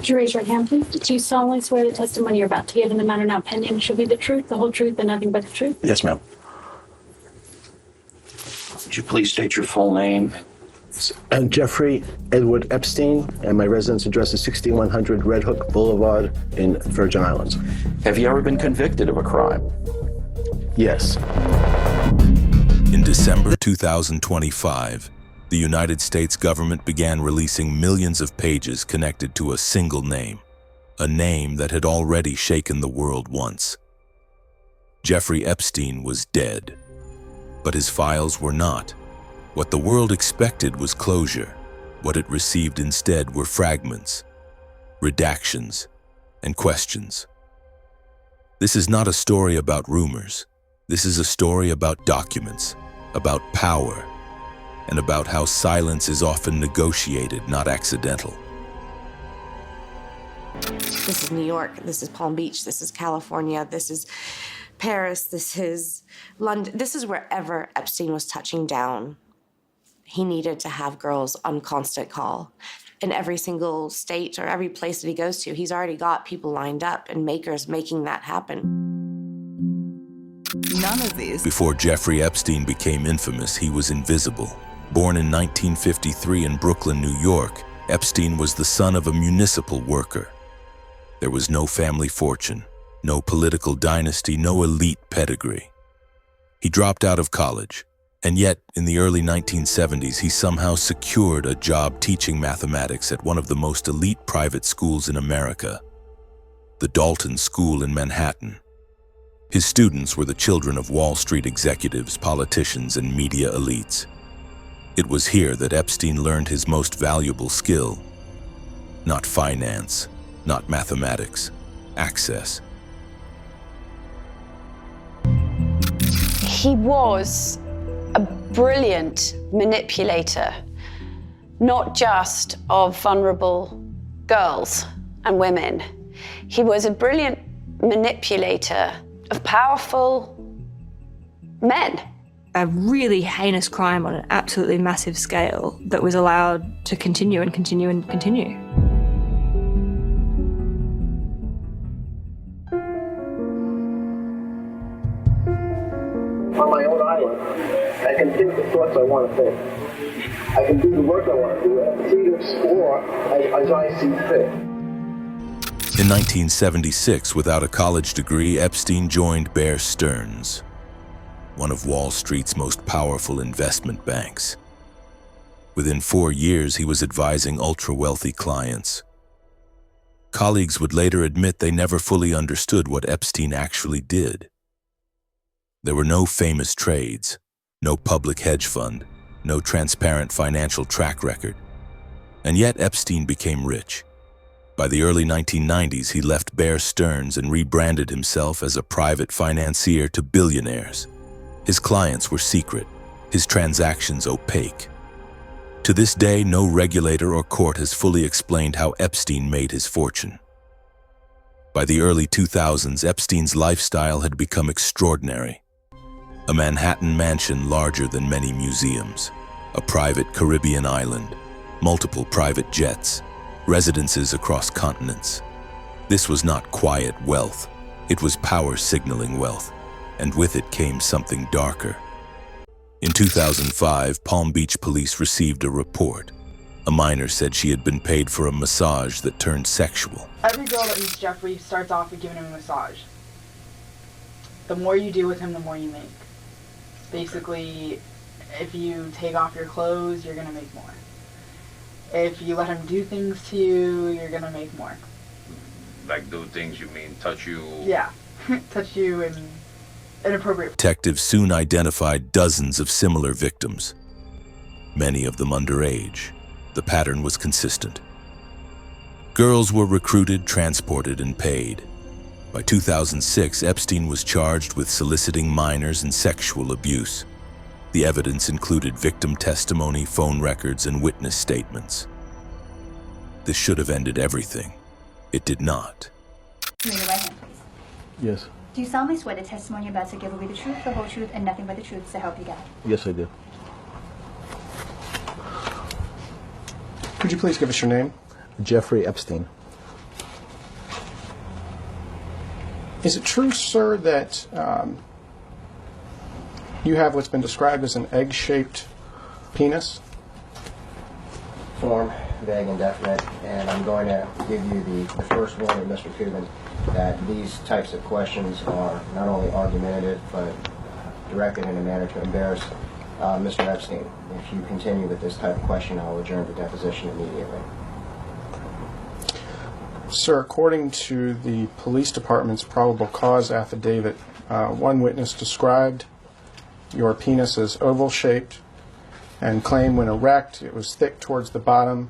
Would you raise your hand, please? Do you solemnly swear the testimony you're about to give in the matter now pending shall be the truth, the whole truth, and nothing but the truth? Yes, ma'am. Would you please state your full name? I'm Jeffrey Edward Epstein, and my residence address is 6100 Red Hook Boulevard in Virgin Islands. Have you ever been convicted of a crime? Yes. In December 2025, the United States government began releasing millions of pages connected to a single name, a name that had already shaken the world once. Jeffrey Epstein was dead, but his files were not. What the world expected was closure. What it received instead were fragments, redactions, and questions. This is not a story about rumors. This is a story about documents, about power, and about how silence is often negotiated, not accidental. This is New York, this is Palm Beach, this is California, this is Paris, this is London. This is wherever Epstein was touching down. He needed to have girls on constant call. In every single state or every place that he goes to, he's already got people lined up and makers making that happen. None of these. Before Jeffrey Epstein became infamous, he was invisible. Born in 1953 in Brooklyn, New York, Epstein was the son of a municipal worker. There was no family fortune, no political dynasty, no elite pedigree. He dropped out of college, and yet in the early 1970s, he somehow secured a job teaching mathematics at one of the most elite private schools in America, the Dalton School in Manhattan. His students were the children of Wall Street executives, politicians, and media elites. It was here that Epstein learned his most valuable skill. Not finance, not mathematics, access. He was a brilliant manipulator, not just of vulnerable girls and women. He was a brilliant manipulator of powerful men. A really heinous crime on an absolutely massive scale that was allowed to continue and continue and continue. On my own island, I can think the thoughts I want to think. I can do the work I want to do. I can free to explore as I see fit. In 1976, without a college degree, Epstein joined Bear Stearns, one of Wall Street's most powerful investment banks. Within 4 years, he was advising ultra-wealthy clients. Colleagues would later admit they never fully understood what Epstein actually did. There were no famous trades, no public hedge fund, no transparent financial track record. And yet Epstein became rich. By the early 1990s, he left Bear Stearns and rebranded himself as a private financier to billionaires. His clients were secret, his transactions opaque. To this day, no regulator or court has fully explained how Epstein made his fortune. By the early 2000s, Epstein's lifestyle had become extraordinary. A Manhattan mansion larger than many museums, a private Caribbean island, multiple private jets, residences across continents. This was not quiet wealth, it was power-signaling wealth, and with it came something darker. In 2005, Palm Beach police received a report. A minor said she had been paid for a massage that turned sexual. Every girl that meets Jeffrey starts off with giving him a massage. The more you do with him, the more you make. Basically, if you take off your clothes, you're gonna make more. If you let him do things to you, you're gonna make more. Like do things, you mean touch you? Yeah, touch you in inappropriate. Detectives soon identified dozens of similar victims, many of them underage. The pattern was consistent. Girls were recruited, transported, and paid. By 2006, Epstein was charged with soliciting minors and sexual abuse. The evidence included victim testimony, phone records, and witness statements. This should have ended everything. It did not. Raise your right hand, please. Yes. Do you solemnly swear the testimony you're about to give will be the truth, the whole truth, and nothing but the truth, so help you God? Yes, I do. Could you please give us your name? Jeffrey Epstein. Is it true, sir, that you have what's been described as an egg-shaped penis? Form, vague, indefinite, and I'm going to give you the first warning, Mr. Cuban, that these types of questions are not only argumentative, but directed in a manner to embarrass Mr. Epstein. If you continue with this type of question, I will adjourn the deposition immediately. Sir, according to the police department's probable cause affidavit, one witness described your penis as oval-shaped and claimed when erect it was thick towards the bottom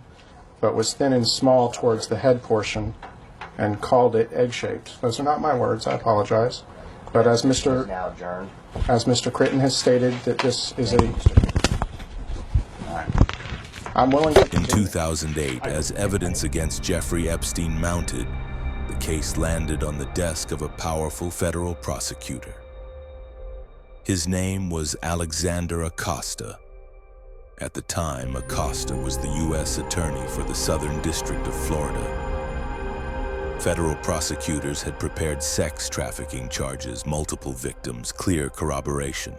but was thin and small towards the head portion, and called it egg-shaped. Those are not my words, I apologize. But as Mr. Critton has stated, that this is a... I'm willing to... In 2008, as evidence against Jeffrey Epstein mounted, the case landed on the desk of a powerful federal prosecutor. His name was Alexander Acosta. At the time, Acosta was the U.S. Attorney for the Southern District of Florida. Federal prosecutors had prepared sex trafficking charges, multiple victims, clear corroboration.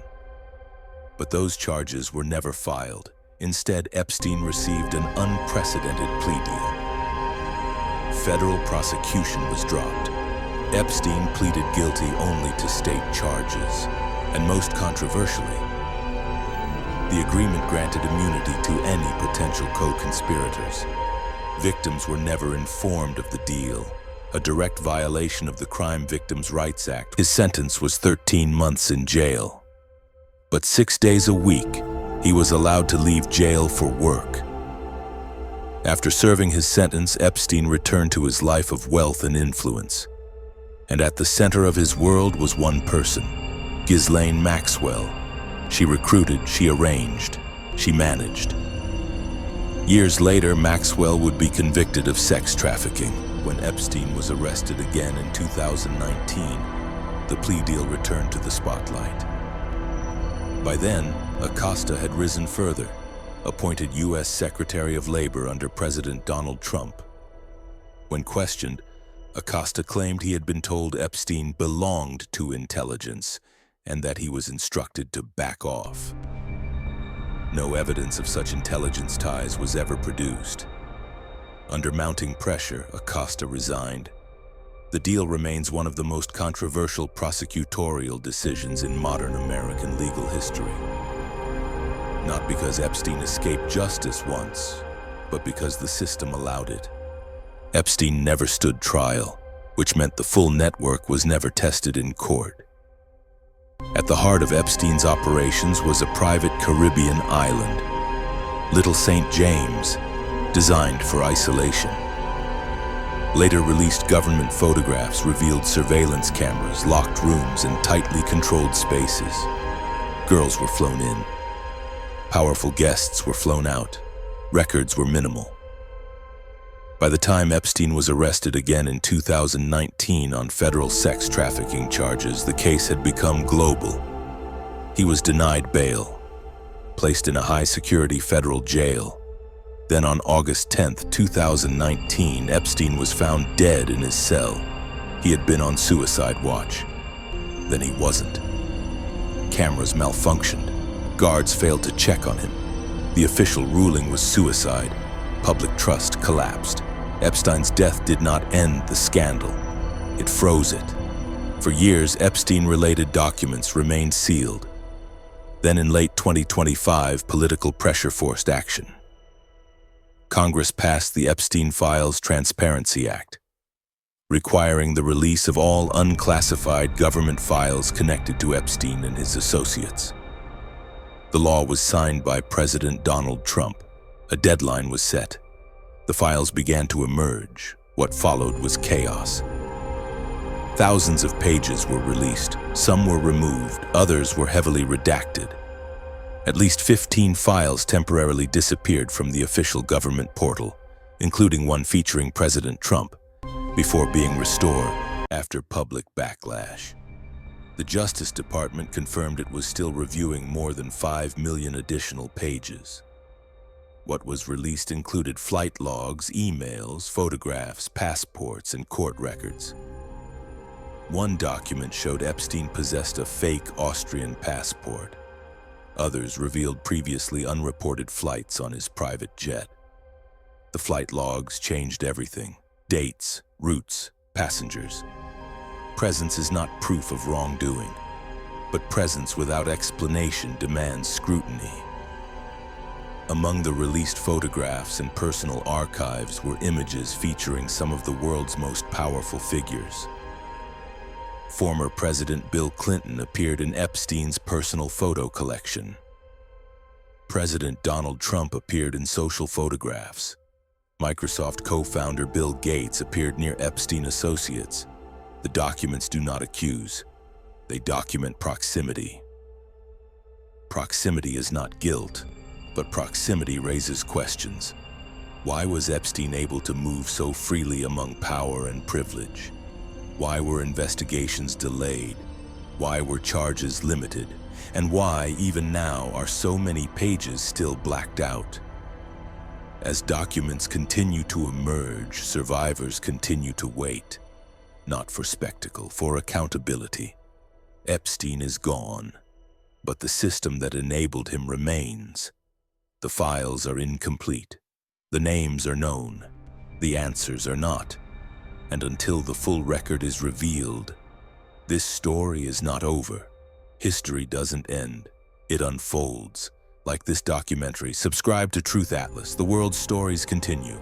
But those charges were never filed. Instead, Epstein received an unprecedented plea deal. Federal prosecution was dropped. Epstein pleaded guilty only to state charges, and most controversially, the agreement granted immunity to any potential co-conspirators. Victims were never informed of the deal, a direct violation of the Crime Victims' Rights Act. His sentence was 13 months in jail. But 6 days a week, he was allowed to leave jail for work. After serving his sentence, Epstein returned to his life of wealth and influence. And at the center of his world was one person, Ghislaine Maxwell. She recruited, she arranged, she managed. Years later, Maxwell would be convicted of sex trafficking. When Epstein was arrested again in 2019, the plea deal returned to the spotlight. By then, Acosta had risen further, appointed U.S. Secretary of Labor under President Donald Trump. When questioned, Acosta claimed he had been told Epstein belonged to intelligence and that he was instructed to back off. No evidence of such intelligence ties was ever produced. Under mounting pressure, Acosta resigned. The deal remains one of the most controversial prosecutorial decisions in modern American legal history. Not because Epstein escaped justice once, but because the system allowed it. Epstein never stood trial, which meant the full network was never tested in court. At the heart of Epstein's operations was a private Caribbean island, Little St. James, designed for isolation. Later released government photographs revealed surveillance cameras, locked rooms, and tightly controlled spaces. Girls were flown in. Powerful guests were flown out. Records were minimal. By the time Epstein was arrested again in 2019 on federal sex trafficking charges, the case had become global. He was denied bail, placed in a high-security federal jail. Then on August 10, 2019, Epstein was found dead in his cell. He had been on suicide watch. Then he wasn't. Cameras malfunctioned. Guards failed to check on him. The official ruling was suicide. Public trust collapsed. Epstein's death did not end the scandal. It froze it. For years, Epstein-related documents remained sealed. Then in late 2025, political pressure forced action. Congress passed the Epstein Files Transparency Act, requiring the release of all unclassified government files connected to Epstein and his associates. The law was signed by President Donald Trump. A deadline was set. The files began to emerge. What followed was chaos. Thousands of pages were released. Some were removed. Others were heavily redacted. At least 15 files temporarily disappeared from the official government portal, including one featuring President Trump, before being restored after public backlash. The Justice Department confirmed it was still reviewing more than 5 million additional pages. What was released included flight logs, emails, photographs, passports, and court records. One document showed Epstein possessed a fake Austrian passport. Others revealed previously unreported flights on his private jet. The flight logs changed everything: dates, routes, passengers. Presence is not proof of wrongdoing, but presence without explanation demands scrutiny. Among the released photographs and personal archives were images featuring some of the world's most powerful figures. Former President Bill Clinton appeared in Epstein's personal photo collection. President Donald Trump appeared in social photographs. Microsoft co-founder Bill Gates appeared near Epstein associates. The documents do not accuse. They document proximity. Proximity is not guilt, but proximity raises questions. Why was Epstein able to move so freely among power and privilege? Why were investigations delayed? Why were charges limited? And why, even now, are so many pages still blacked out? As documents continue to emerge, survivors continue to wait. Not for spectacle, for accountability. Epstein is gone, but the system that enabled him remains. The files are incomplete. The names are known. The answers are not. And until the full record is revealed, this story is not over. History doesn't end. It unfolds. Like this documentary, subscribe to Truth Atlas. The world's stories continue.